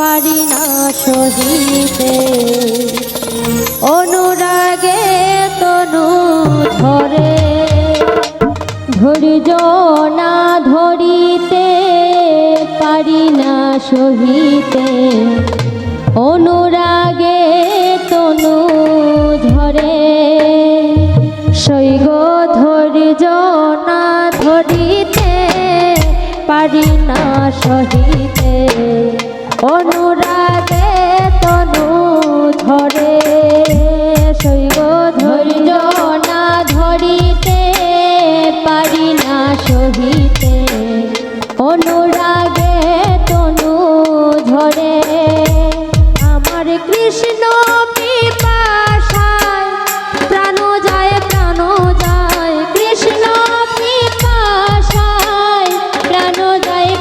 পারি না সহিতে অনুরাগে তনু ধরে ধৈর্য না ধরিতে পারি না সহিতে অনুরাগে তনু ধরে সৈগ ধৈর্য না ধরিতে পারি না সহিতে অনুরাগে তনু ধরে সৈগ ধৈর্য না ধরিতে পারি না সহিতে অনুরাগে তনু ধরে আমার কৃষ্ণ পিপাসায় প্রাণ যায় কৃষ্ণ পিপাসায় প্রাণ যায়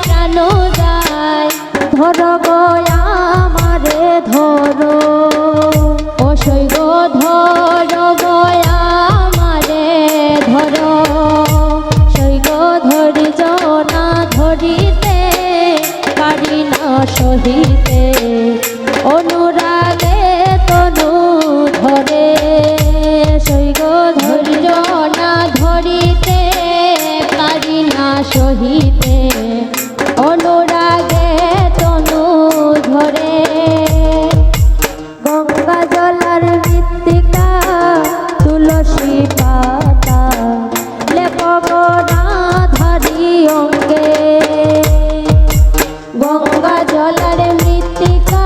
ধরো গো আমারে ধরো ও সৈগ ধরো গো আমারে ধরো সৈগ ধৈর্য না ধরিতে পারি না সহিতে অনুরাগে তনু ধরে সৈগ ধৈর্য না ধরিতে পারি না সহিতে অনুরাগে তনু ধরে গঙ্গা জলার মৃত্তিকা তুলসী পাতা লেপব না ধারি অঙ্গে গঙ্গা জলার মৃত্তিকা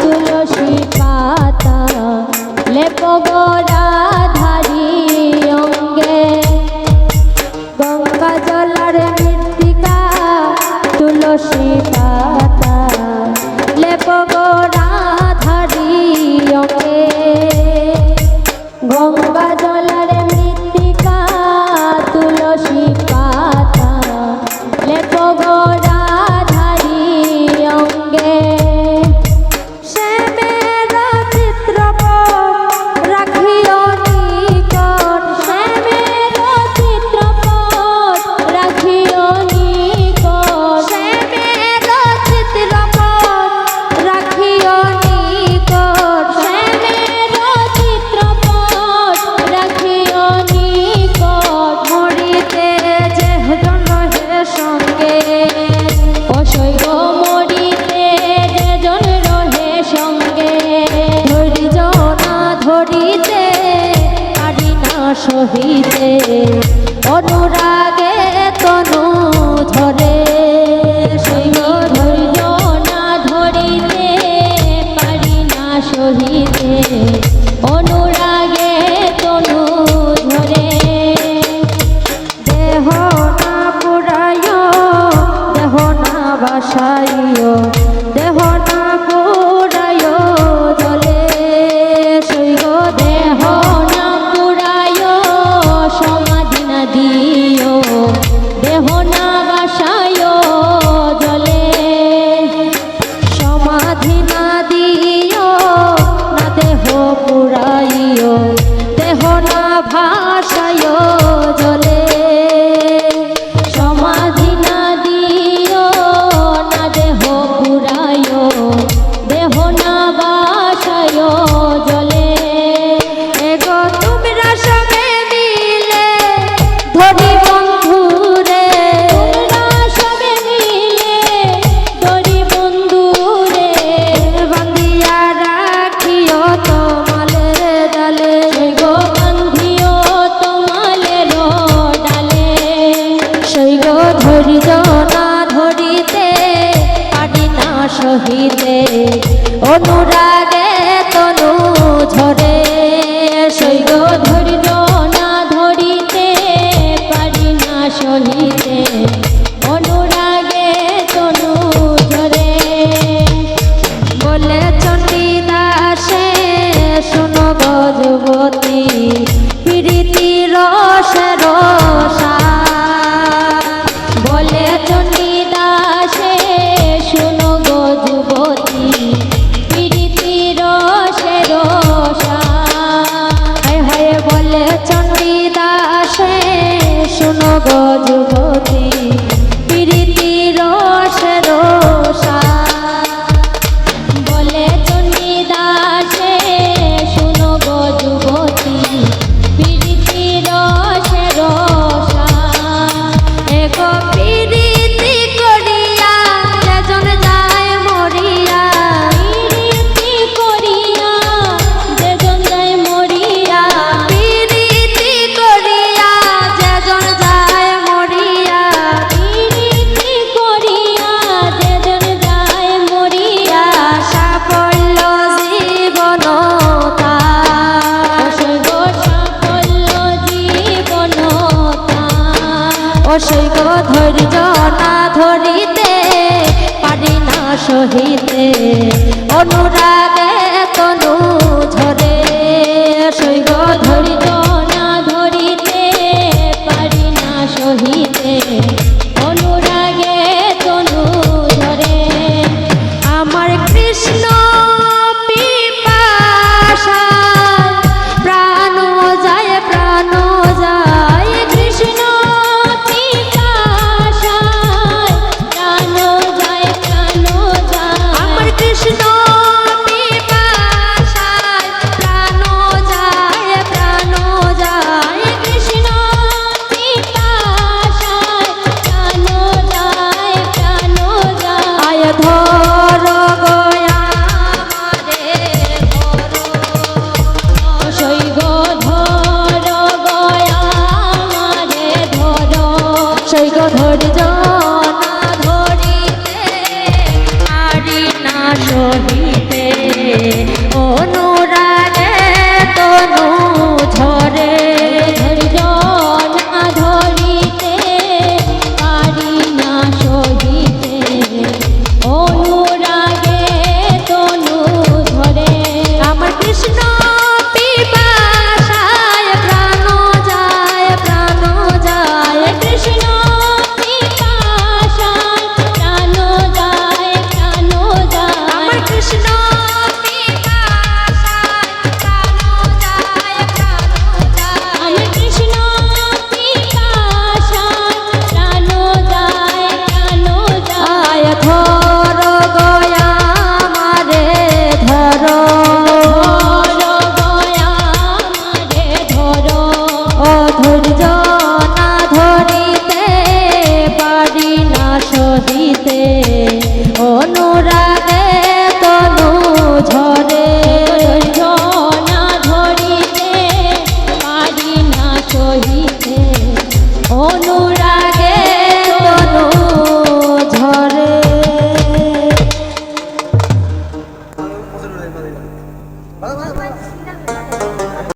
তুলসী পাতা লেপব না ধারি অঙ্গে গঙ্গা জলার মৃত্তিকা তুলসী পাতা লেপব না ধারি অঙ্গে গঙ্গা জলার মৃত্তিকা তুলসী পাতা লেপব না ধারি অঙ্গে শ্যামের চিত্রপট রাখিও নিকট শ্যামের চিত্রপট রাখিও নিকট শ্যামের চিত্রপট রাখিও নিকট শ্যামের চিত্রপট রাখিও নিকট মরিতে যেজন রহে সঙ্গে ও সৈগ মরিতে যেজন রহে সঙ্গে ধৈর্য না ধরিতে পারি না সহিতে অনুরাগে তনু ধরে সৈগ ধৈর্য না ধরিতে পারি না সহিতে অনুরাগে তনু ধরে দেহ না পুরায় দেহ না বাসাইয় দেহ না পুরায় জলে সৈগ দেহ না পুরায় সমাধি না দিও দেহ না বাসায় জলে সমাধি না দিও না দেহ পুরাইও দেহ না ভাসায় জলে সমাধি না দিও না দেহ পুরাইও দেহ না বাসায় জলে এগো তোমরা সবে মিলে ধরি বন্ধুরে তোমরা সবে মিলে ধরি বন্ধুরে বান্ধিয়া রাখিও তোমালের ডালে গো বান্ধিও তোমালের ডালে সৈগ ধৈর্য না ধরিতে পারি না সহিতে অনুরাগে তনু ঝরে সৈগ ধৈর্য না ধরিতে পারি না সহিতে অনুরাগে তনু ঝরে বলে চণ্ডীদাসে শোনো গো যুবতী প্রীতি রসের সার বলে চণ্ডীদাসে শোনো গো যুবতী প্রীতি রসের সার হায় হায় বলে সহিতে অনুরাগে তনু ঝরে ধৈর্য না ধরিতে পারি না সহিতে অনুরাগে তনু ঝরে আমার কৃষ্ণ পিপাসায় প্রাণ যায় কৃষ্ণ পিপাসায় প্রাণ যায় আমার কৃষ্ণ পিপাসায় প্রাণ যায় আমার কৃষ্ণ পিপাসায় প্রাণ যায় ধর গয়া মারে ধর ধৈর্য না ধরিতে পারি না সহিতে অনুরাগে তনু ঝরে ধৈর্য না ধরিতে পারি না সহিতে অনুরাগে তনু ঝরে। ভালো, ভালো, ভালো।